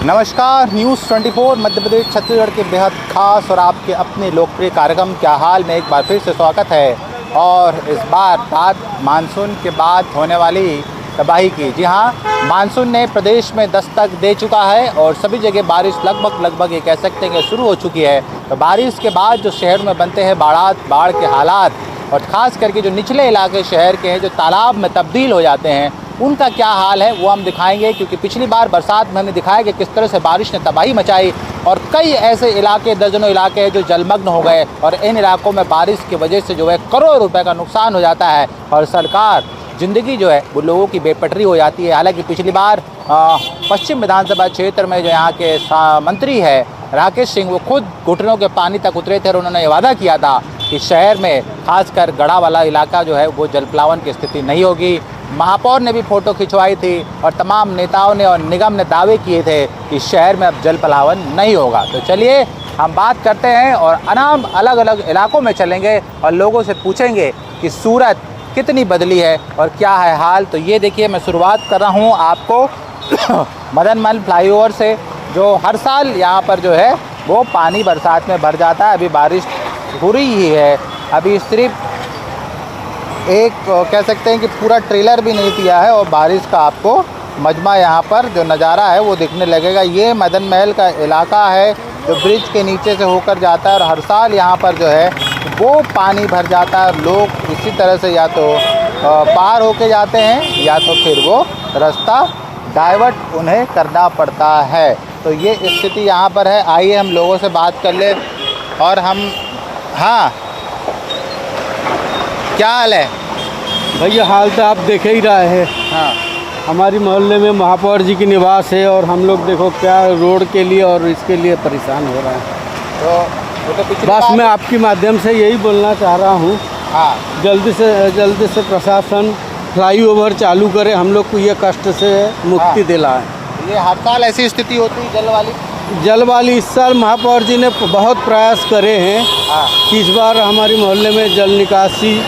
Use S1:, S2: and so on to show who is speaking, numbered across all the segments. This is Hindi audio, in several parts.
S1: नमस्कार, न्यूज़ 24 मध्य प्रदेश छत्तीसगढ़ के बेहद खास और आपके अपने लोकप्रिय कार्यक्रम क्या हाल में एक बार फिर से स्वागत है। और इस बार बात मानसून के बाद होने वाली तबाही की। जी हाँ, मानसून ने प्रदेश में दस्तक दे चुका है और सभी जगह बारिश लगभग ये कह सकते हैं कि शुरू हो चुकी है। तो बारिश के बाद जो शहर में बनते हैं बाढ़ के हालात, और ख़ास करके जो निचले इलाके शहर के हैं जो तालाब में तब्दील हो जाते हैं, उनका क्या हाल है वो हम दिखाएंगे। क्योंकि पिछली बार बरसात में हमने दिखाया कि किस तरह से बारिश ने तबाही मचाई और कई ऐसे इलाके, दर्जनों इलाके हैं जो जलमग्न हो गए और इन इलाकों में बारिश की वजह से जो है करोड़ों रुपए का नुकसान हो जाता है और सरकार ज़िंदगी जो है वो लोगों की बेपटरी हो जाती है। हालांकि पिछली बार पश्चिम विधानसभा क्षेत्र में जो यहाँ के मंत्री है राकेश सिंह, वो खुद घुटनों के पानी तक उतरे थे और उन्होंने ये वादा किया था कि शहर में खासकर गढ़ा वाला इलाका जो है वो जलप्लावन की स्थिति नहीं होगी। महापौर ने भी फ़ोटो खिंचवाई थी और तमाम नेताओं ने और निगम ने दावे किए थे कि शहर में अब जलप्लावन नहीं होगा। तो चलिए हम बात करते हैं और अनाम अलग अलग इलाकों में चलेंगे और लोगों से पूछेंगे कि सूरत कितनी बदली है और क्या है हाल। तो ये देखिए, मैं शुरुआत कर रहा हूँ आपको मदन महल फ्लाईओवर से, जो हर साल यहाँ पर जो है वो पानी बरसात में भर जाता है। अभी बारिश हो रही ही है, अभी सिर्फ एक कह सकते हैं कि पूरा ट्रेलर भी नहीं दिया है और बारिश का आपको मजमा यहाँ पर जो नज़ारा है वो दिखने लगेगा। ये मदन महल का इलाका है जो ब्रिज के नीचे से होकर जाता है और हर साल यहाँ पर जो है वो पानी भर जाता है। लोग इसी तरह से या तो पार होके जाते हैं या तो फिर वो रास्ता डाइवर्ट उन्हें करना पड़ता है। तो ये स्थिति यहाँ पर है। आइए हम लोगों से बात कर ले। और हम, हाँ, क्या हाल है
S2: भैया? हाल तो आप देख ही रहे हैं।
S1: हाँ,
S2: हमारी मोहल्ले में महापौर जी की निवास है और हम लोग देखो क्या रोड के लिए और इसके लिए परेशान हो रहे हैं।
S1: तो वो तो पिछली
S2: बस
S1: बार,
S2: मैं आपके माध्यम से यही बोलना चाह रहा हूँ,
S1: हाँ,
S2: जल्दी से प्रशासन फ्लाईओवर चालू करे, हम लोग को ये कष्ट से मुक्ति दिलाए।
S1: ये हर साल ऐसी स्थिति होती है
S2: जल वाली इस साल महापौर जी ने बहुत प्रयास करे हैं
S1: हाँ,
S2: कि इस बार हमारी मोहल्ले में जल निकासी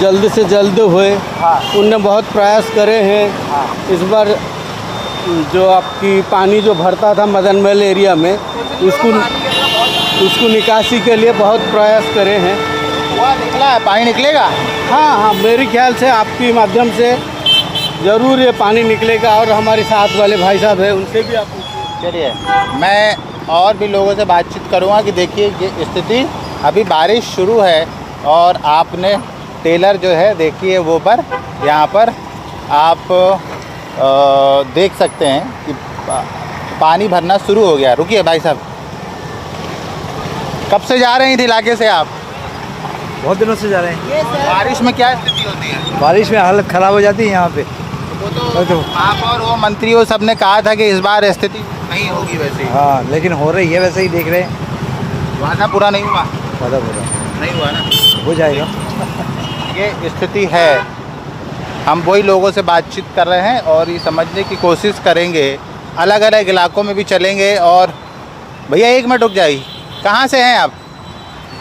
S2: जल्द से जल्द हुए।
S1: हाँ,
S2: उनने बहुत प्रयास करे हैं।
S1: हाँ,
S2: इस बार जो आपकी पानी जो भरता था मदन महल एरिया में, उसको निकासी के लिए बहुत प्रयास करे हैं।
S1: हुआ निकला है, पानी निकलेगा।
S2: हाँ, मेरे ख्याल से आपके माध्यम से ज़रूर ये पानी निकलेगा। और हमारे साथ वाले भाई साहब हैं उनसे भी आप
S1: चलिए, मैं और भी लोगों से बातचीत करूँगा कि देखिए ये स्थिति, अभी बारिश शुरू है और आपने टेलर जो है देखिए वो पर यहाँ पर आप देख सकते हैं कि पानी भरना शुरू हो गया। रुकिए भाई साहब, कब से जा रहे हैं इस इलाके से आप?
S3: बहुत दिनों से जा रहे हैं।
S1: बारिश में क्या स्थिति होती है?
S3: बारिश में हालत ख़राब हो जाती है यहाँ पे।
S1: वो तो आप और वो मंत्रियों सब ने कहा था कि इस बार स्थिति नहीं होगी वैसे ही।
S3: हाँ, लेकिन हो रही है, वैसे ही देख रहे हैं।
S1: वादा पूरा नहीं हुआ?
S3: ज़्यादा बोला
S1: नहीं हुआ ना,
S3: हो जाएगा।
S1: ये स्थिति है। हम वही लोगों से बातचीत कर रहे हैं और ये समझने की कोशिश करेंगे, अलग अलग इलाकों में भी चलेंगे। और भैया एक मिनट रुक जाइए, कहाँ से हैं आप?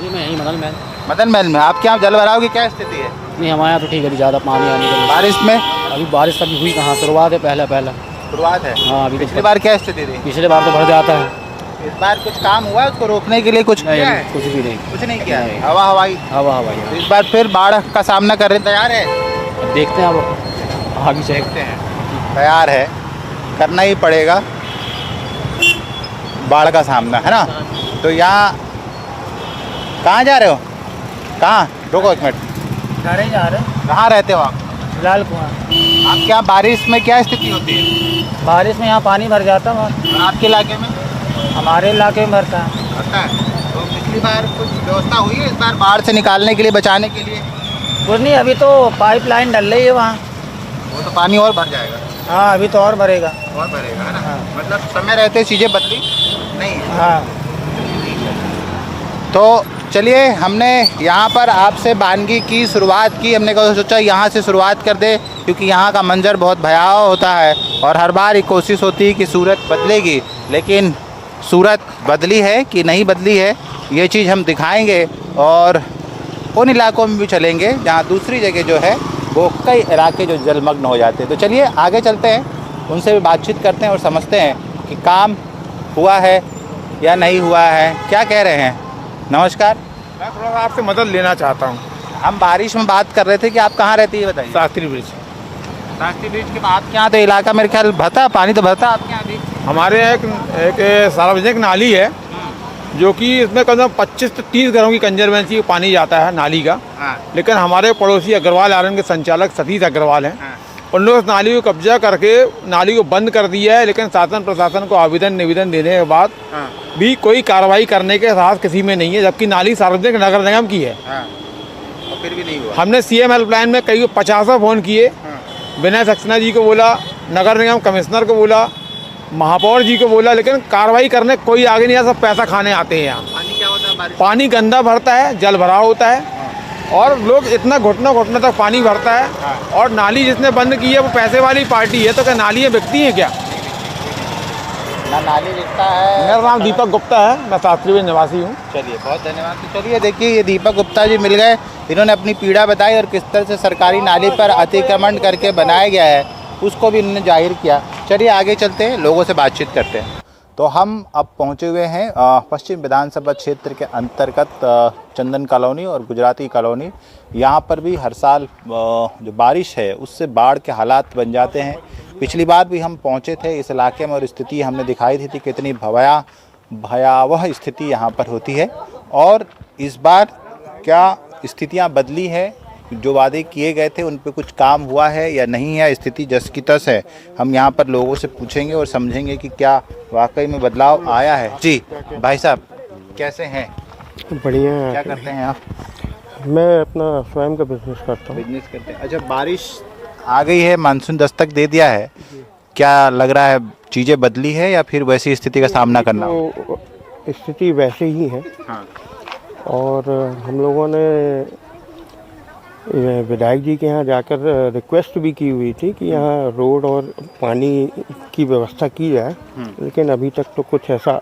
S4: जी मैं यहीं
S1: मदन महल में। आपके यहाँ जल भराव की क्या स्थिति है?
S4: नहीं, हमारे यहाँ तो ठीक है, ज़्यादा पानी आने के लिए।
S1: बारिश में
S4: अभी बारिश अभी हुई कहाँ, शुरुआत है पहला
S1: शुरुआत है।
S4: हाँ, अभी
S1: पिछली बार क्या स्थिति थी?
S4: पिछले बार तो भर जाता है।
S1: इस बार कुछ काम हुआ है उसको रोकने के लिए? कुछ किया है?
S4: कुछ भी नहीं।
S1: कुछ नहीं किया है।
S4: नहीं।
S1: हवा हवाई
S4: हवा
S1: इस बार फिर बाढ़ का सामना करने तैयार है?
S4: अब देखते हैं, अब आगे से
S1: देखते हैं। तैयार है, करना ही पड़ेगा बाढ़ का सामना, है ना। तो यहाँ कहाँ जा रहे हो? कहाँ? रुको एक मिनट।
S4: जा रहे
S1: कहाँ रहते हो आप?
S4: लाल कुआं।
S1: आपके यहाँ बारिश में क्या स्थिति होती है?
S4: बारिश में यहाँ पानी भर जाता है।
S1: और आपके इलाके में?
S4: हमारे इलाके में भरता है।
S1: होता है। तो पिछली बार कुछ व्यवस्था हुई है इस बार बाढ़ से निकालने के लिए, बचाने के लिए?
S4: कुछ नहीं, अभी तो पाइपलाइन डल रही है वहाँ।
S1: वो तो पानी और भर जाएगा।
S4: हाँ, अभी तो और भरेगा।
S1: और भरेगा, है ना।
S4: हाँ।
S1: मतलब समय रहते चीज़ें बदली नहीं है।
S4: हाँ,
S1: तो चलिए, हमने यहाँ पर आपसे वानगी की शुरुआत की। हमने कहा सोचा यहाँ से शुरुआत कर दे, क्योंकि यहाँ का मंजर बहुत भयावह होता है और हर बार एक कोशिश होती है कि सूरत बदलेगी, लेकिन सूरत बदली है कि नहीं बदली है ये चीज़ हम दिखाएंगे। और उन इलाकों में भी चलेंगे जहाँ दूसरी जगह जो है वो कई इलाके जो जलमग्न हो जाते हैं। तो चलिए आगे चलते हैं, उनसे भी बातचीत करते हैं और समझते हैं कि काम हुआ है या नहीं हुआ है, क्या कह रहे हैं? नमस्कार,
S5: मैं थोड़ा सा आपसे मदद लेना चाहता हूँ।
S1: हम बारिश में बात कर रहे थे कि आप कहाँ रहती है बताइए।
S5: शास्त्री ब्रिज।
S1: शास्त्री ब्रिज के बाद आपके यहाँ तो इलाका मेरे ख्याल भरता, पानी तो भरता आपके यहाँ भी।
S5: हमारे यहाँ एक सार्वजनिक नाली है जो कि इसमें कम से कम 25 से 30 घरों की कंजर्वेंसी पानी जाता है नाली का। लेकिन हमारे पड़ोसी अग्रवाल आयरन के संचालक सतीश अग्रवाल हैं, उन लोग इस नाली को कब्जा करके नाली को बंद कर दिया है। लेकिन शासन प्रशासन को आवेदन निवेदन देने के बाद भी कोई कार्रवाई करने के साथ किसी में नहीं है, जबकि नाली सार्वजनिक नगर निगम की है।
S1: और फिर भी नहीं हुआ।
S5: हमने CM हेल्पलाइन में कई 50 फ़ोन किए, विनय सक्सेना जी को बोला, नगर निगम कमिश्नर को बोला, महापौर जी को बोला, लेकिन कार्रवाई करने कोई आगे नहीं आया। सब पैसा खाने आते हैं यहाँ।
S1: पानी क्या होता है बारिश?
S5: पानी गंदा भरता है, जल भराव होता है और लोग इतना घुटनों तक पानी भरता है। और नाली जिसने बंद की है वो पैसे वाली पार्टी है, तो क्या नालियाँ बिकती हैं क्या?
S1: ना नाली दिखता है।
S5: मेरा नाम दीपक गुप्ता है, मैं शास्त्री ब्रिज निवासी हूँ।
S1: चलिए बहुत धन्यवाद। तो चलिए देखिए, ये दीपक गुप्ता जी मिल गए, इन्होंने अपनी पीड़ा बताई और किस तरह से सरकारी नाली पर अतिक्रमण करके बनाया गया है उसको भी इन्होंने जाहिर किया। चलिए आगे चलते हैं, लोगों से बातचीत करते हैं। तो हम अब पहुंचे हुए हैं पश्चिम विधानसभा क्षेत्र के अंतर्गत चंदन कॉलोनी और गुजराती कॉलोनी। यहाँ पर भी हर साल जो बारिश है उससे बाढ़ के हालात बन जाते हैं। पिछली बार भी हम पहुँचे थे इस इलाके में और स्थिति हमने दिखाई थी कितनी भयावह स्थिति यहाँ पर होती है। और इस बार क्या स्थितियाँ बदली है, जो वादे किए गए थे उन पे कुछ काम हुआ है या नहीं है, स्थिति जस की तस है। हम यहाँ पर लोगों से पूछेंगे और समझेंगे कि क्या वाकई में बदलाव आया है। जी भाई साहब, कैसे हैं?
S2: बढ़िया है।
S1: क्या करते हैं आप?
S2: मैं अपना स्वयं का बिजनेस करता हूँ।
S1: बिजनेस करते हैं। अच्छा, बारिश आ गई है, मानसून दस्तक दे दिया है, क्या लग रहा है चीज़ें बदली है या फिर वैसी स्थिति का सामना करना?
S2: तो स्थिति वैसे ही है।
S1: हाँ।
S2: और हम लोगों ने विधायक जी के यहाँ जाकर रिक्वेस्ट भी की हुई थी कि यहाँ रोड और पानी की व्यवस्था की जाए, लेकिन अभी तक तो कुछ ऐसा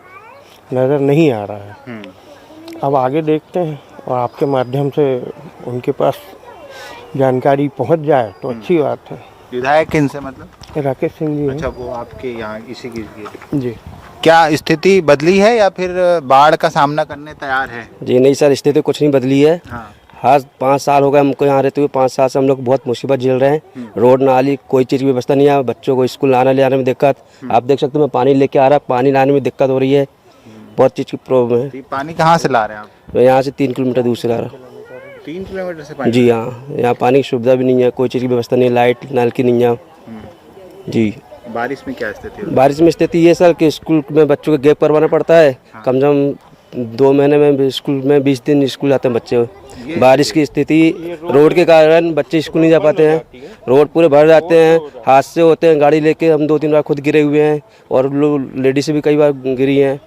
S2: नज़र नहीं आ रहा है। अब आगे देखते हैं और आपके माध्यम से उनके पास जानकारी पहुँच जाए तो अच्छी बात है।
S1: विधायक किन से मतलब?
S2: राकेश सिंह जी हैं।
S1: अच्छा, वो आपके यहाँ इसी की
S2: जी।
S1: क्या स्थिति बदली है या फिर बाढ़ का सामना करने तैयार है?
S6: जी नहीं सर, स्थिति कुछ नहीं बदली है।
S1: हाँ।
S6: हाँ 5 साल हो गए हमको यहाँ रहते हुए, 5 साल से हम लोग बहुत मुसीबत झेल रहे हैं। रोड नाली कोई चीज़ की व्यवस्था नहीं है, बच्चों को स्कूल आने ले आने में दिक्कत। आप देख सकते हो मैं पानी लेके आ रहा, पानी लाने में दिक्कत हो रही है, बहुत चीज़ की प्रॉब्लम है।
S1: तो ये पानी कहाँ से ला रहे हैं आप?
S6: मैं यहाँ से 3 किलोमीटर दूर से ला रहा।
S1: 3 किलोमीटर से पानी?
S6: जी हाँ, यहाँ पानी की सुविधा भी नहीं है, कोई चीज़ की व्यवस्था नहीं है, लाइट नल की नहीं है। जी।
S1: बारिश में क्या स्थिति है?
S6: बारिश में स्थिति ये सर कि स्कूल में बच्चों को गैप करवाना पड़ता है। कम से कम 2 महीने में स्कूल में 20 दिन स्कूल जाते हैं बच्चे। बारिश की स्थिति, रोड के कारण बच्चे स्कूल नहीं जा पाते हैं, रोड पूरे भर जाते हैं, हादसे होते हैं। गाड़ी लेके हम 2-3 बार खुद गिरे हुए हैं और लेडीज भी कई बार गिरी हैं,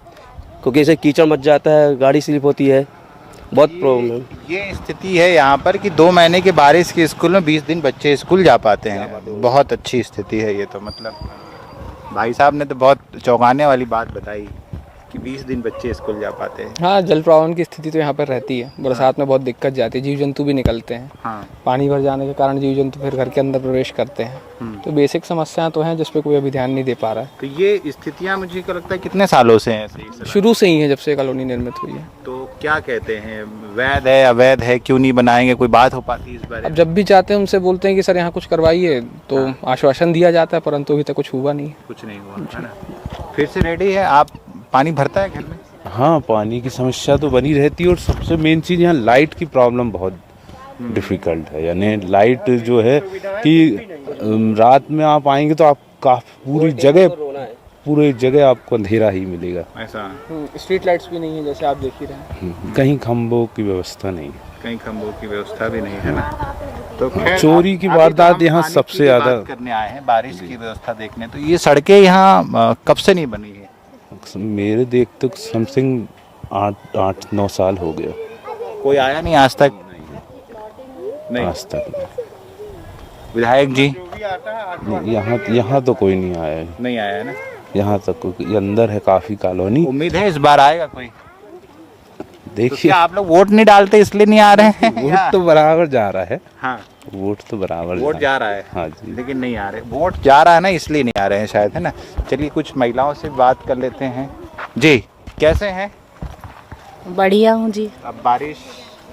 S6: क्योंकि ऐसे कीचड़ मच जाता है, गाड़ी स्लिप होती है, बहुत प्रॉब्लम है।
S1: ये स्थिति है यहाँ पर कि 2 महीने की बारिश के स्कूल में 20 दिन बच्चे स्कूल जा पाते हैं। बहुत अच्छी स्थिति है ये तो। मतलब भाई साहब ने तो बहुत चौंकाने वाली बात बताई कि 20 दिन बच्चे स्कूल जा पाते हैं।
S7: हाँ, जल प्रवाहन की स्थिति तो यहाँ पर रहती है। बरसात में बहुत दिक्कत जाती है, जीव जंतु भी निकलते हैं।
S1: हाँ।
S7: पानी भर जाने के कारण जीव जंतु फिर घर के अंदर प्रवेश करते हैं। तो बेसिक समस्याएं तो हैं जिस पे कोई अभी ध्यान नहीं दे पा रहा है।
S1: तो ये स्थितियाँ मुझे क्या लगता है कितने सालों से हैं ऐसे ही?
S7: शुरू से ही है, जब से कॉलोनी निर्मित हुई है।
S1: तो क्या कहते हैं, वैध है अवैध है, क्यों नहीं बनाएंगे, कोई बात हो पाती है इस बारे
S7: अब
S1: में?
S7: जब भी जाते हैं उनसे बोलते हैं कि सर यहाँ कुछ करवाइए, तो आश्वासन दिया जाता है, परंतु अभी तक कुछ हुआ नहीं है।
S1: कुछ नहीं हुआ है ना। फिर से रेडी है आप? पानी भरता है घर में?
S8: हाँ, पानी की समस्या तो बनी रहती है और सबसे मेन चीज़ यहाँ लाइट की प्रॉब्लम बहुत डिफ़िकल्ट है। यानी लाइट जो है कि रात में आप आएंगे तो आप पूरी जगह आपको अंधेरा ही मिलेगा।
S1: ऐसा
S7: स्ट्रीट लाइट्स भी नहीं है, जैसे आप देख ही रहे हैं।
S8: कहीं खंभों की व्यवस्था नहीं,
S1: कहीं खंभों की व्यवस्था भी नहीं है ना। तो खैर,
S8: चोरी की
S1: अभी
S8: वारदात
S1: तो हम
S8: यहाँ
S1: पानी
S8: सबसे
S1: की
S8: ज़्यादा
S1: बात करने आए हैं, बारिश की व्यवस्था देखने। तो ये सड़कें यहाँ कब से नहीं बनी है?
S8: मेरे देख तक समथिंग 8-9 साल हो गया।
S1: कोई आया नहीं आज तक? नहीं
S8: आज तक
S1: विधायक जी
S8: यहाँ तो कोई नहीं आया है।
S1: नहीं आया है ना।
S8: यहाँ तक ये अंदर है काफ़ी कॉलोनी।
S1: उम्मीद है इस बार आएगा कोई?
S8: देखिए,
S1: आप लोग वोट नहीं डालते इसलिए नहीं आ रहे हैं?
S8: वोट तो बराबर जा रहा है।
S1: हाँ,
S8: वोट तो बराबर
S1: वोट जा रहा है।
S8: हाँ जी।
S1: लेकिन नहीं आ रहे। वोट जा रहा है ना, इसलिए नहीं आ रहे हैं शायद, है ना। चलिए कुछ महिलाओं से बात कर लेते हैं। जी कैसे हैं?
S9: बढ़िया हूँ जी।
S1: अब बारिश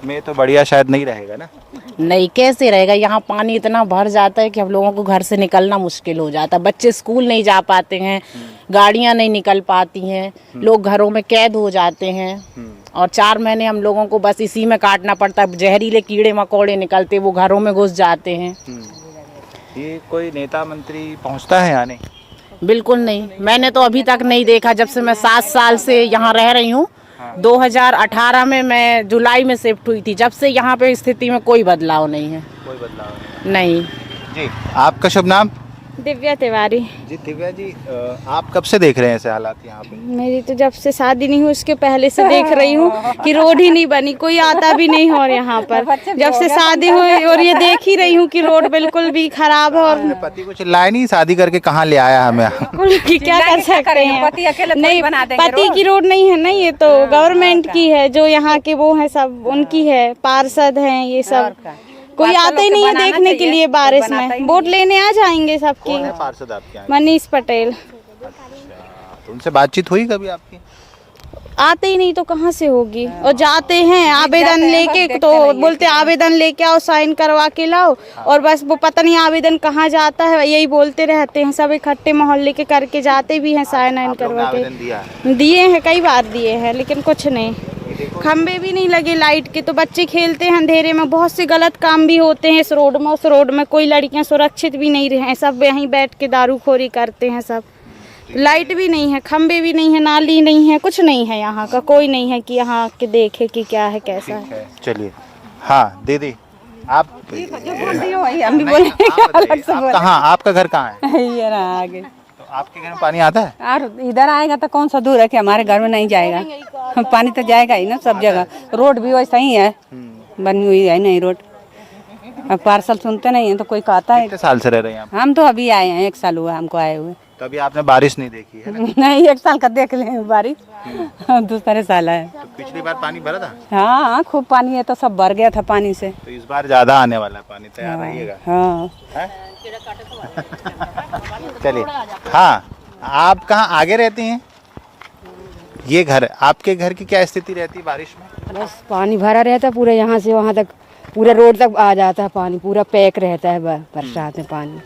S1: में तो बढ़िया शायद नहीं रहेगा ना?
S9: नहीं, कैसे रहेगा, यहाँ पानी इतना भर जाता है कि हम लोगों को घर से निकलना मुश्किल हो जाता है। बच्चे स्कूल नहीं जा पाते हैं, गाड़ियाँ नहीं निकल पाती हैं, लोग घरों में कैद हो जाते हैं और 4 महीने हम लोगों को बस इसी में काटना पड़ता है। जहरीले कीड़े मकोड़े निकलते, वो घरों में घुस जाते हैं।
S1: ये कोई नेता मंत्री पहुंचता है या नहीं?
S9: बिल्कुल नहीं, मैंने तो अभी तक नहीं देखा। जब से मैं 7 साल से यहाँ रह रही हूँ, 2018 में मैं जुलाई में शिफ्ट हुई थी, जब से यहाँ पे स्थिति में कोई बदलाव नहीं है।
S1: कोई बदलाव
S9: नहीं।
S1: जी आपका शुभ नाम?
S10: दिव्या तिवारी।
S1: जी दिव्या जी, आप कब से देख रहे हैं ऐसे हालात यहाँ पे?
S10: मेरी तो जब से शादी नहीं हुई उसके पहले से देख रही हूँ कि रोड ही नहीं बनी, कोई आता भी नहीं हो यहाँ पर। जब से शादी हुई और ये देख ही रही हूँ कि रोड बिल्कुल भी खराब है। और
S1: पति को चिल्लाया नहीं, शादी करके कहाँ ले आया हमें?
S10: क्या कर सकते हैं, नहीं पति की रोड नहीं है ना, ये तो गवर्नमेंट की है, जो यहाँ के वो है सब उनकी है, पार्षद हैं ये सब। कोई आता ही नहीं है देखने के लिए बारिश में। वोट लेने आ जाएंगे सबकी।
S1: कौन है पार्षद आपके यहाँ?
S10: मनीष पटेल।
S1: तो उनसे बातचीत हुई कभी आपकी?
S10: आते ही नहीं तो कहाँ से होगी, और जाते हैं आवेदन लेके तो बोलते आवेदन लेके आओ, साइन करवा के लाओ, और बस वो पता नहीं आवेदन कहाँ जाता है, यही बोलते रहते हैं। सब इकट्ठे मोहल्ले के करके जाते भी हैं, साइन वाइन करवा के दिए हैं, कई बार दिए हैं, लेकिन कुछ नहीं। खम्भे भी नहीं लगे लाइट के, तो बच्चे खेलते हैं अंधेरे में। बहुत से गलत काम भी होते हैं इस रोड में, उस रोड में कोई लड़कियां सुरक्षित भी नहीं रहे, सब यहीं बैठ के दारूखोरी करते हैं सब। लाइट भी नहीं है, खम्भे भी नहीं है, नाली नहीं है, कुछ नहीं है यहाँ का, कोई नहीं है कि यहाँ के देखे कि क्या है कैसा है।
S1: चलिए हाँ दीदी आप
S9: हम भी बोले
S1: कहाँ, आपका घर कहाँ है?
S9: ये रहा आगे।
S1: तो आपके घर में पानी आता है?
S9: और इधर आएगा तो कौन सा दूर है कि हमारे घर में नहीं जाएगा? पानी तो जाएगा ही ना सब जगह। रोड भी वैसा ही है, बनी हुई है नहीं रोड। अब पार्सल सुनते नहीं है तो कोई कहता है।
S1: कितने साल से रह रहे हैं आप?
S9: हम तो अभी आए हैं, 1 साल हुआ हमको आए हुए।
S1: तो अभी आपने बारिश नहीं देखी है ना?
S9: नहीं, 1 साल का देख ले बारिश, दूसरे साल है।
S1: तो पिछली बार पानी भरा था?
S9: हाँ खूब पानी है, तो सब भर गया था पानी से।
S1: तो इस बार ज्यादा आने वाला है पानी, तैयार रहिएगा।
S9: हाँ
S1: चलिए हाँ, आप कहाँ आगे रहती हैं? ये घर, आपके घर की क्या स्थिति रहती है बारिश में?
S11: बस पानी भरा रहता है पूरे, यहाँ से वहाँ तक पूरे रोड तक आ जाता है पानी, पूरा पैक रहता है बरसात में पानी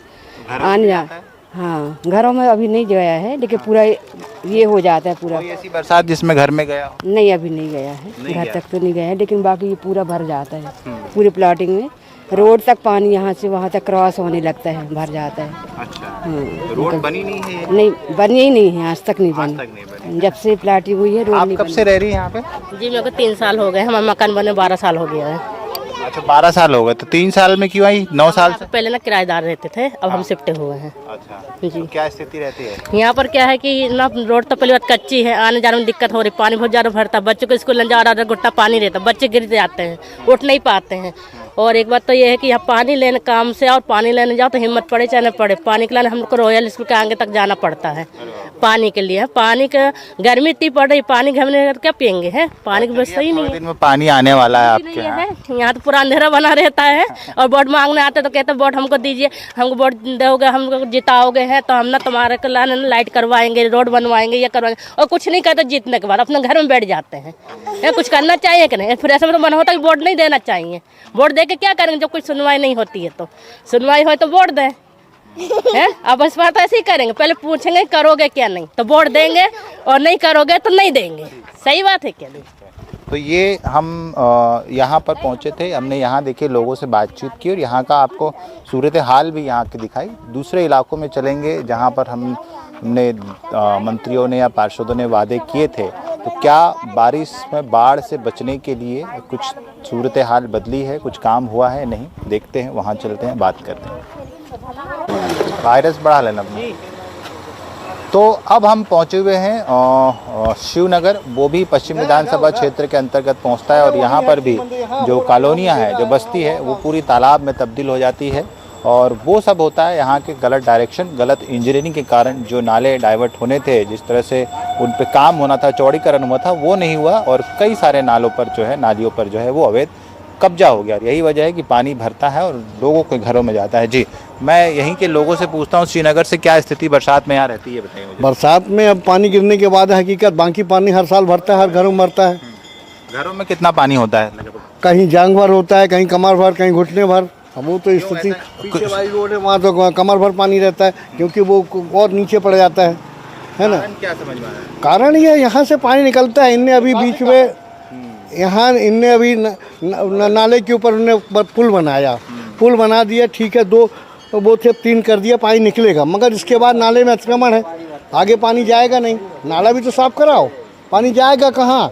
S11: आने जाता है। हाँ घरों में अभी नहीं गया है, लेकिन पूरा ये हो जाता है पूरा।
S1: कोई ऐसी बरसात जिसमें घर में गया हो?
S11: नहीं अभी नहीं गया है, घर तक तो नहीं गया है, लेकिन बाकी ये पूरा भर जाता है पूरी प्लॉटिंग में। रोड तक पानी यहाँ से वहाँ तक क्रॉस होने लगता है, भर जाता है।
S1: अच्छा तो रोड बनी नहीं है?
S11: नहीं बनी ही नहीं है, आज तक नहीं बनी। जब से प्लॉटिंग हुई है रोड नहीं।
S1: आप कब से रह रही हैं यहाँ पे?
S9: जी मेरे को 3 साल हो गए, हमारा मकान बने 12 साल हो गया है।
S1: अच्छा 12 साल हो गए, तो 3 साल में क्यों आई? 9 साल से
S9: पहले ना किराएदार रहते थे, अब हम शिफ्ट हुए हैं।
S1: अच्छा
S9: जी
S1: तो क्या स्थिति रहती है
S9: यहाँ पर? क्या है कि ना रोड तो पहले बात कच्ची है, आने जाने में दिक्कत हो रही, पानी बहुत ज़्यादा भरता, बच्चों को स्कूल जा रहा, गुट्टा पानी रहता, बच्चे गिर जाते हैं, उठ नहीं पाते हैं। और एक बात तो ये है कि यहाँ पानी लेने काम से और पानी लेने जाओ तो हिम्मत पड़े चाहे न पड़े, पानी के लिए हमको रॉयल स्कूल के आगे तक जाना पड़ता है पानी के लिए। पानी का गर्मी इतनी पड़ रही, पानी घर में क्या पियेंगे? है पानी की व्यवस्था ही नहीं है।
S1: दिन में पानी आने वाला है आपके यहाँ?
S9: यहाँ तो पूरा अंधेरा बना रहता है, और वोट मांगने आते तो कहते वोट हमको दीजिए, हमको वोट दोगे, हमको जिताओगे हैं तो हम ना तुम्हारे लाइट करवाएंगे, रोड बनवाएंगे, ये करवाएंगे, और कुछ नहीं कहते। जीतने के बाद अपने घर में बैठ जाते हैं। कुछ करना चाहिए कि नहीं? फिर ऐसा तो मन होता है कि वोट नहीं देना चाहिए। वोट दे के क्या करेंगे जब कुछ सुनवाई नहीं होती है? तो सुनवाई हो तो वोट दें, है? अब इस बार तो ऐसे ही करेंगे, पहले पूछेंगे करोगे क्या, नहीं तो वोट देंगे, और नहीं करोगे तो नहीं देंगे। सही बात है क्या नहीं?
S1: तो ये हम यहाँ पर पहुँचे थे, हमने यहाँ देखे लोगों से बातचीत की, और यहाँ का आपको सूरत हाल भी यहाँ की दिखाई। दूसरे इलाकों में चलेंगे जहाँ पर हमने मंत्रियों ने या पार्षदों ने वादे किए थे, तो क्या बारिश में बाढ़ से बचने के लिए कुछ सूरत हाल बदली है, कुछ काम हुआ है? नहीं, देखते हैं, वहाँ चलते हैं, बात करते हैं। वायरस बढ़ा लेना। तो अब हम पहुँचे हुए हैं शिवनगर, वो भी पश्चिम विधानसभा क्षेत्र के अंतर्गत पहुँचता है, और यहाँ पर भी जो कॉलोनियाँ हैं, जो बस्ती है, वो पूरी तालाब में तब्दील हो जाती है। और वो सब होता है यहाँ के गलत डायरेक्शन, गलत इंजीनियरिंग के कारण। जो नाले डाइवर्ट होने थे, जिस तरह से उन पे काम होना था, चौड़ीकरण हुआ था, वो नहीं हुआ, और कई सारे नालों पर जो है, नालियों पर जो है वो अवैध कब्जा हो गया। यही वजह है कि पानी भरता है और लोगों के घरों में जाता है। जी मैं यहीं के लोगों से पूछता हूँ, श्रीनगर से क्या स्थिति बरसात में यहाँ रहती है, बताइए मुझे।
S2: बरसात में अब पानी गिरने के बाद हकीकत, बाकी पानी हर साल भरता है, हर घरों में भरता है।
S1: घरों में कितना पानी होता है लगभग?
S2: कहीं जांग भर होता है, कहीं कमर भर, कहीं घुटने भर। अब वो तो स्थिति पीछे वाली रोड है, वहाँ तो कमर भर पानी रहता है, क्योंकि वो और नीचे पड़ जाता है ना।
S1: क्या समझ में आ रहा है?
S2: कारण ये यहाँ से पानी निकलता है। इनने अभी बीच में यहाँ इनने अभी नाले के ऊपर उन्होंने पुल बनाया, पुल बना दिया, ठीक है, 2 वो थे 3 कर दिया, पानी निकलेगा, मगर इसके बाद नाले में अतिक्रमण है, आगे पानी जाएगा नहीं। नाला भी तो साफ कराओ, पानी जाएगा कहाँ?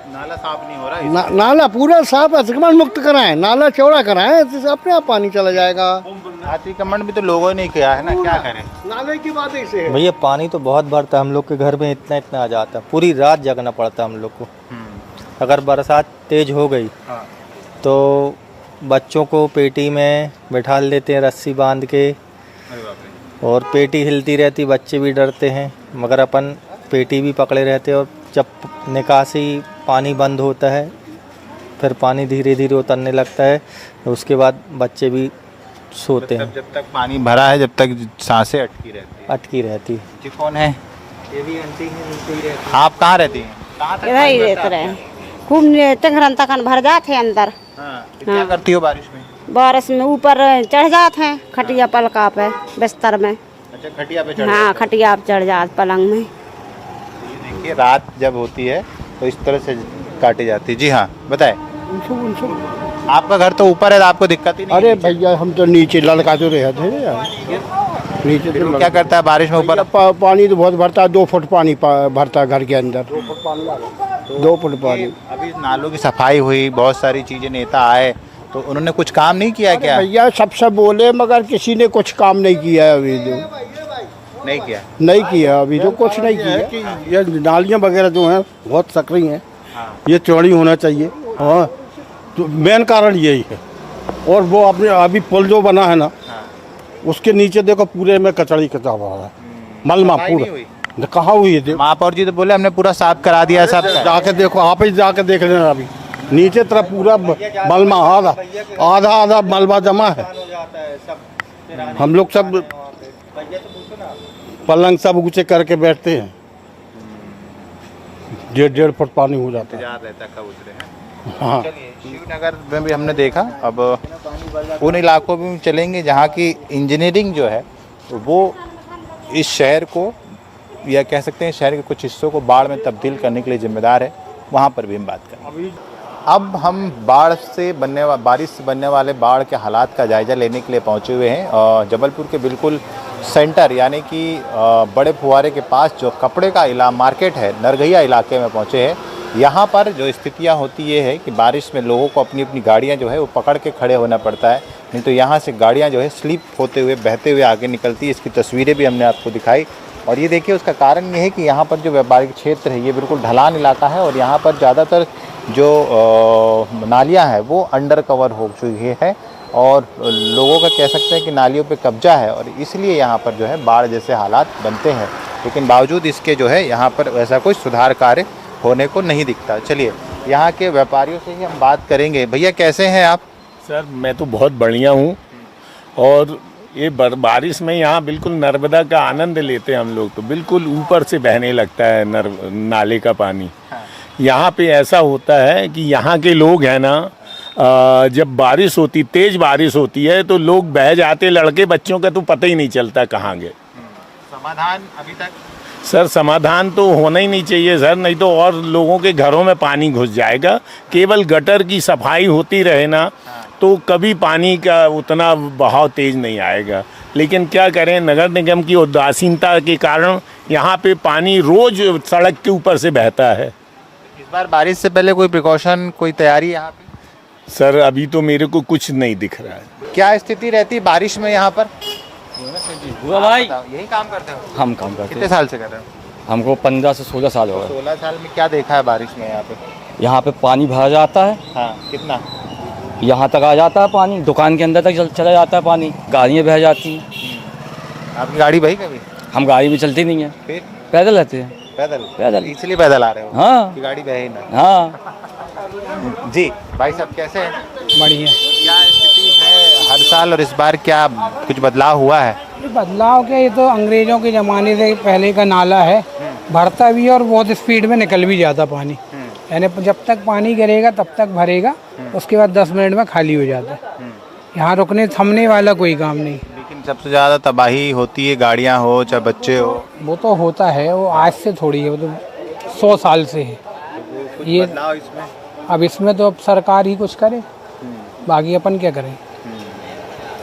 S1: नाला साफ नहीं हो रहा है।
S2: नाला पूरा साफ, अतिक्रमण मुक्त कराएं, नाला चौड़ा कराएं, तो अपने आप पानी चला जाएगा।
S1: अतिक्रमण भी तो लोगों ने किया है ना, क्या करें?
S2: नाले की बात ऐसे है
S3: भैया, पानी तो बहुत भरता है, हम लोग के घर में इतना इतना आ जाता है, पूरी रात जगना पड़ता है हम लोग को। अगर बरसात तेज हो गई तो बच्चों को पेटी में बिठा लेते हैं रस्सी बांध के, और पेटी हिलती रहती, बच्चे भी डरते हैं, मगर अपन पेटी भी पकड़े रहते हैं। और जब निकासी पानी बंद होता है फिर पानी धीरे धीरे उतरने लगता है, उसके बाद बच्चे भी सोते हैं।
S1: जब तक पानी भरा है, जब तक सांसें
S3: अटकी रहती है।
S1: जी कौन है?
S3: ये भी आंटी है।
S1: आप कहाँ रहती हैं? कहाँ तक
S10: इधर ही रहते रहे, खूब तंगरन तकन भर जाते हैं अंदर।
S1: तो क्या करती हो बारिश में?
S10: बारिश में ऊपर चढ़ जाते हैं, खटिया पलका पे, बिस्तर में।
S1: अच्छा, खटिया पे चढ़?
S10: हाँ, खटिया पे चढ़ जाते, पलंग में।
S1: देखिए, रात जब होती है तो इस तरह से काटी जाती है। जी हाँ, बताएं। आपका घर तो ऊपर है, तो आपको दिक्कत ही नहीं?
S2: अरे भैया, हम तो नीचे लड़का तो रहे थे यार, नीचे तो
S1: क्या करता है बारिश में? ऊपर
S2: पानी तो बहुत भरता है, 2 फुट पानी भरता है घर के अंदर, 2 फुट पानी।
S1: अभी नालों की सफाई हुई, बहुत सारी चीजें, नेता आए, तो उन्होंने कुछ काम नहीं किया क्या?
S2: भैया सब बोले, मगर किसी ने कुछ काम नहीं किया है अभी तो। नहीं किया अभी तो कुछ नहीं किया। कि ये नालियाँ वगैरह जो हैं बहुत सकरी हैं, ये चौड़ी होना चाहिए। हाँ, तो मेन कारण यही है। और वो अपने अभी पुल जो बना है ना, उसके नीचे देखो पूरे में कचड़ी कचा हुआ है, मलमा पूरा। कहाँ हुई है?
S1: महापौर जी तो बोले हमने पूरा साफ करा दिया सब।
S2: जाके देखो, आप ही जाके देख लेना, अभी नीचे तरफ पूरा मलमा, आधा मलबा जमा है। हम लोग सब पलंग सब ऊंचे करके बैठते हैं, 1.5 फुट पानी हो जाता है। हाँ,
S1: श्रीनगर में भी हमने देखा। अब उन इलाकों में चलेंगे जहाँ की इंजीनियरिंग जो है वो इस शहर को, या कह सकते हैं शहर के कुछ हिस्सों को बाढ़ में तब्दील करने के लिए जिम्मेदार है, वहाँ पर भी हम बात करें। अब हम बारिश से बनने वाले बाढ़ के हालात का जायज़ा लेने के लिए पहुँचे हुए हैं, और जबलपुर के बिल्कुल सेंटर यानी कि बड़े फुहारे के पास जो कपड़े का मार्केट है, नरगहिया इलाके में पहुँचे हैं। यहाँ पर जो स्थितियाँ होती ये है कि बारिश में लोगों को अपनी अपनी गाड़ियाँ जो है वो पकड़ के खड़े होना पड़ता है, नहीं तो यहाँ से गाड़ियाँ जो है स्लिप होते हुए, बहते हुए आगे निकलती है। इसकी तस्वीरें भी हमने आपको दिखाई। और ये देखिए, उसका कारण ये है कि यहाँ पर जो व्यापारिक क्षेत्र है ये बिल्कुल ढलान इलाका है, और यहाँ पर ज़्यादातर जो नालियाँ हैं वो अंडर कवर हो चुकी है, और लोगों का कह सकते हैं कि नालियों पे कब्जा है, और इसलिए यहाँ पर जो है बाढ़ जैसे हालात बनते हैं। लेकिन बावजूद इसके जो है यहाँ पर वैसा कोई सुधार कार्य होने को नहीं दिखता। चलिए, यहाँ के व्यापारियों से ही हम बात करेंगे। भैया, कैसे हैं आप?
S12: सर, मैं तो बहुत बढ़िया हूँ, और ये बारिश में यहाँ बिल्कुल नर्मदा का आनंद लेते हैं हम लोग, तो बिल्कुल ऊपर से बहने लगता है नाले का पानी। यहाँ पे ऐसा होता है कि यहाँ के लोग हैं ना, जब बारिश होती, तेज बारिश होती है, तो लोग बह जाते, लड़के बच्चों का तो पता ही नहीं चलता कहाँ गए।
S1: समाधान अभी तक?
S12: सर, समाधान तो होना ही नहीं चाहिए सर, नहीं तो और लोगों के घरों में पानी घुस जाएगा। केवल गटर की सफाई होती रहे ना, तो कभी पानी का उतना बहाव तेज नहीं आएगा। लेकिन क्या करें, नगर निगम की उदासीनता के कारण यहाँ पे पानी रोज सड़क के ऊपर से बहता है।
S1: इस बार बारिश से पहले कोई प्रिकॉशन, कोई तैयारी यहाँ पे?
S12: सर, अभी तो मेरे को कुछ नहीं दिख रहा है।
S1: क्या स्थिति रहती है बारिश में यहाँ पर?
S13: हुआ भाई,
S1: यही काम करते हो?
S13: हम काम करते हैं।
S1: कितने साल से कर रहे हो?
S13: हमको 15 से 16 साल हो गए।
S1: 16 साल में क्या देखा है बारिश में यहाँ पे?
S13: यहाँ पे पानी भरा जाता है।
S1: हाँ, कितना?
S13: यहाँ तक आ जाता है पानी, दुकान के अंदर तक चला जाता है पानी, गाड़ियाँ बह जाती हैं।
S1: आपकी गाड़ी बही कभी?
S13: हम गाड़ी भी चलती नहीं है,
S1: फिर
S13: पैदल रहते हैं।
S1: पैदल? इसलिए पैदल आ रहे हो?
S13: हाँ,
S1: कि गाड़ी बहे ना?
S13: हाँ।
S1: जी भाई साहब, कैसे हैं?
S4: बढ़िया।
S1: क्या स्थिति है? हर साल और इस बार क्या कुछ बदलाव हुआ है?
S4: ये बदलाव क्या, ये तो अंग्रेजों के ज़माने से पहले का नाला है, भरता भी है और बहुत स्पीड में निकल भी जाता पानी। यानी जब तक पानी गिरेगा तब तक भरेगा, उसके बाद 10 मिनट में खाली हो जाता है। यहाँ रुकने थमने वाला कोई काम नहीं।
S1: लेकिन सबसे ज़्यादा तबाही होती है, गाड़ियाँ हो चाहे बच्चे हो।
S4: वो तो होता है, वो आज से थोड़ी है, वो तो 100 साल से है। ये अब इसमें तो अब सरकार ही कुछ करे, बाकी अपन क्या करें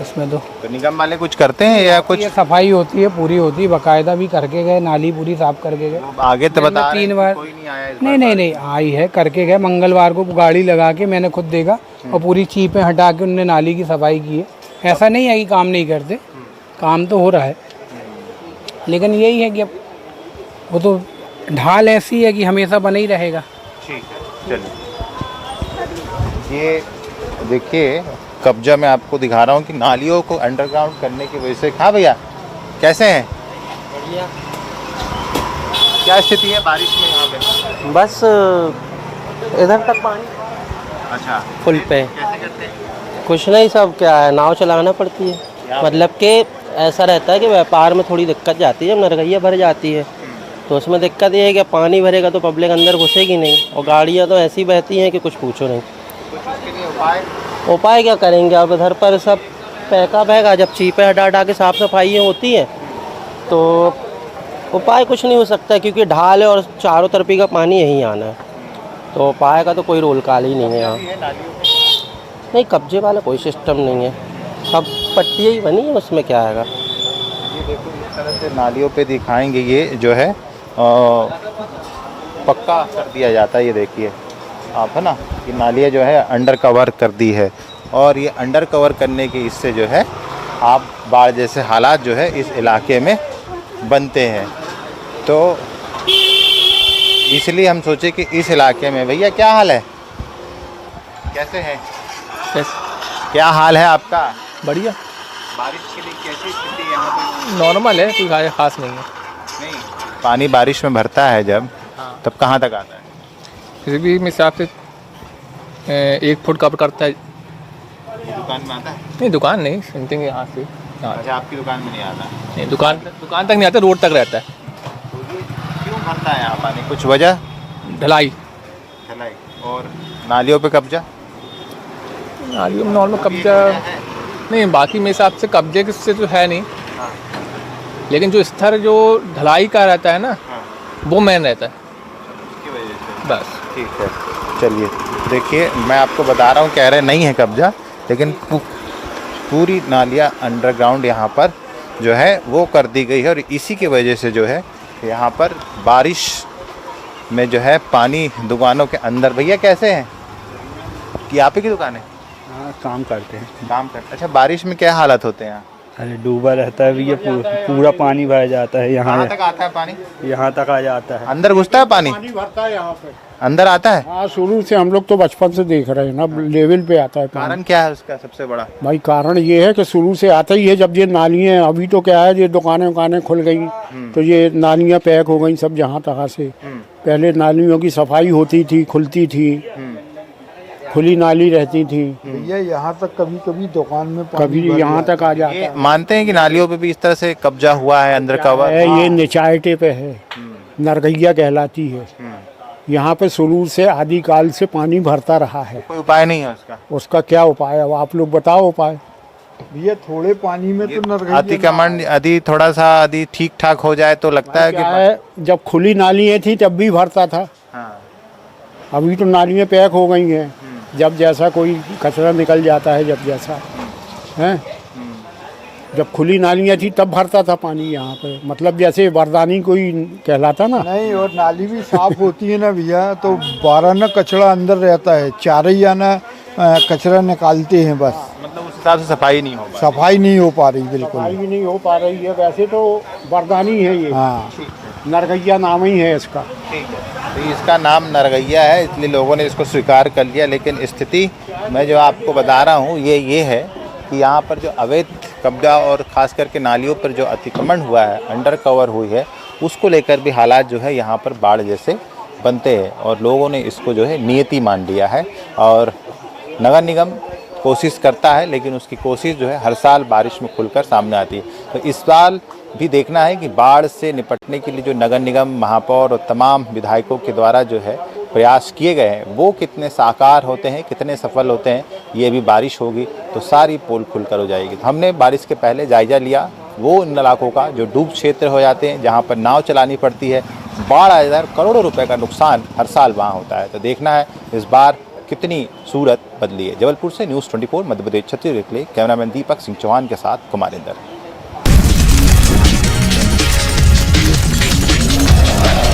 S4: इसमें। तो
S1: निगम वाले कुछ करते हैं या कुछ?
S4: ये सफाई होती है, पूरी होती है, बाकायदा भी करके गए, नाली पूरी साफ करके गए।
S1: आगे तो बता
S4: 3 बार
S1: कोई नहीं आया
S4: नहीं आई है, करके गए। मंगलवार को गाड़ी लगा के मैंने खुद देखा और पूरी चीपें हटा के उनने नाली की सफाई की है। ऐसा नहीं है कि काम नहीं करते, काम तो हो रहा है, लेकिन यही है कि अब वो तो ढाल ऐसी है कि हमेशा बना ही रहेगा।
S1: ठीक है, चलिए ये देखिए कब्जा मैं आपको दिखा रहा हूँ कि नालियों को अंडरग्राउंड करने की वजह से। हाँ भैया, कैसे हैं? बढ़िया। क्या स्थिति है बारिश में यहाँ पे?
S3: बस इधर तक पानी।
S1: अच्छा,
S3: फुल पे।
S1: कैसे करते हैं?
S3: कुछ नहीं, सब क्या है, नाव चलाना पड़ती है। मतलब कि ऐसा रहता है कि व्यापार में थोड़ी दिक्कत जाती है, जब नरगैया भर जाती है तो उसमें दिक्कत ये है कि पानी भरेगा तो पब्लिक अंदर घुसेगी नहीं, और गाड़ियाँ तो ऐसी बहती हैं कि कुछ पूछो नहीं।
S1: कुछ उसके लिए उपाय
S3: क्या करेंगे अब, इधर पर सब पैका बहेगा, जब चीपें हटा हटा के साफ़ सफाई होती हैं तो उपाय कुछ नहीं हो सकता, क्योंकि ढाल है और चारों तरफी का पानी यहीं आना है, तो उपाय का तो कोई रोल काल ही नहीं है यहाँ। नहीं, कब्जे वाला कोई सिस्टम नहीं है, सब पट्टियाँ ही बनी है, उसमें क्या है।
S1: ये देखो इस तरह से नालियों पे दिखाएंगे, ये जो है पक्का कर दिया जाता है। ये देखिए आप, है ना, कि नालियाँ जो है अंडर कवर कर दी है, और ये अंडर कवर करने के इससे जो है आप बाढ़ जैसे हालात जो है इस इलाके में बनते हैं। तो इसलिए हम सोचे कि इस इलाके में, भैया क्या हाल है, कैसे हैं? क्या हाल है आपका?
S7: बढ़िया।
S1: बारिश के लिए कैसी स्थिति यहाँ पे?
S7: नॉर्मल है, कोई खास नहीं है।
S1: नहीं, पानी बारिश में भरता है जब, तब कहाँ तक आता है?
S7: किसी भी हिसाब से 1 फुट कवर करता है।
S1: दुकान में आता है?
S7: नहीं, दुकान नहीं, समथिंग यहाँ से।
S1: अच्छा, आपकी दुकान में नहीं आता?
S7: नहीं, दुकान तक नहीं आता, रोड तक रहता है।
S1: तो ये क्यों भरता है यहाँ पानी, कुछ वजह?
S7: ढलाई।
S1: और नालियों पे कब्जा?
S7: नालियों में नॉर्मल कब्जा नहीं, बाकी मेरे हिसाब से कब्जे से तो है नहीं, लेकिन जो स्तर जो ढलाई का रहता है ना, वो मेन रहता है बस।
S1: ठीक है, चलिए देखिए मैं आपको बता रहा हूँ, कह रहे नहीं है कब्जा, लेकिन पूरी नालियाँ अंडरग्राउंड यहाँ पर जो है वो कर दी गई है, और इसी की वजह से जो है यहाँ पर बारिश में जो है पानी दुकानों के अंदर। भैया कैसे हैं? कि आप ही की दुकान है?
S2: हाँ, काम करते हैं।
S1: काम करते। अच्छा, बारिश में क्या हालत होते हैं यहाँ?
S2: अरे डूबा रहता है भैया, पूरा पानी भर जाता है। यहाँ
S1: तक आता है पानी?
S2: यहाँ तक आ जाता है।
S1: अंदर घुसता है पानी?
S2: भरता है यहाँ पे,
S1: अंदर आता है?
S2: हाँ, शुरू से हम लोग तो बचपन से देख रहे हैं ना, लेवल पे आता है।
S1: कारण क्या है उसका सबसे बड़ा?
S2: भाई कारण ये है कि शुरू से आता ही है, जब ये नालियाँ, अभी तो क्या है, ये दुकानें खुल गई तो ये नालियाँ पैक हो गई सब जहाँ तहाँ से। पहले नालियों की सफाई होती थी, खुलती थी, खुली नाली रहती थी।
S14: भैया यहाँ तक कभी कभी दुकान में
S2: कभी यहाँ तक आ जाता है।
S1: मानते हैं कि नालियों पे भी इस तरह से कब्जा हुआ है, अंदर कवर
S2: है? ये निचायटे पे है, नरगैया कहलाती है। यहाँ पे शुरू से आदिकाल से पानी भरता रहा है।
S1: कोई उपाय नहीं है
S2: उसका क्या उपाय है, आप लोग बताओ उपाय।
S14: भैया थोड़े पानी में तो नरगैया
S1: अतिक्रमण यदि थोड़ा सा यदि ठीक ठाक हो जाए तो लगता है कि
S2: जब खुली नालियाँ थी तब भी भरता था। अभी तो नालियाँ पैक हो गई हैं, जब जैसा कोई कचरा निकल जाता है, जब जैसा है। जब खुली नालियाँ थी तब भरता था पानी यहाँ पे, मतलब जैसे बरदानी कोई कहलाता ना।
S14: नहीं, और नाली भी साफ होती है ना भैया, तो 12 ना कचरा अंदर रहता है, 4 ही आना कचरा निकालते हैं बस।
S1: मतलब उस हिसाब से सफाई नहीं हो पा रही?
S14: सफाई नहीं हो पा रही, बिल्कुल
S2: सफाई भी नहीं हो पा रही है। वैसे तो बरदानी है ये,
S14: हाँ,
S2: नरगैया नाम ही है इसका।
S1: ठीक है, तो इसका नाम नरगैया है, इसलिए लोगों ने इसको स्वीकार कर लिया। लेकिन स्थिति मैं जो आपको बता रहा हूँ ये है कि यहाँ पर जो अवैध कब्जा और ख़ास करके नालियों पर जो अतिक्रमण हुआ है, अंडर कवर हुई है, उसको लेकर भी हालात जो है यहाँ पर बाढ़ जैसे बनते हैं, और लोगों ने इसको जो है नियति मान लिया है। और नगर निगम कोशिश करता है, लेकिन उसकी कोशिश जो है हर साल बारिश में खुलकर सामने आती है। तो इस साल भी देखना है कि बाढ़ से निपटने के लिए जो नगर निगम, महापौर और तमाम विधायकों के द्वारा जो है प्रयास किए गए हैं वो कितने साकार होते हैं, कितने सफल होते हैं। ये भी बारिश होगी तो सारी पोल खुलकर हो जाएगी। तो हमने बारिश के पहले जायजा लिया वो उन इलाकों का जो डूब क्षेत्र हो जाते हैं, जहाँ पर नाव चलानी पड़ती है, बाढ़ आ जाए, करोड़ों रुपए का नुकसान हर साल वहाँ होता है। तो देखना है इस बार कितनी सूरत बदली है। जबलपुर से न्यूज़ 24 मध्य प्रदेश छत्तीसगढ़ के लिए कैमरामैन दीपक सिंह चौहान के साथ कुमारिंदर।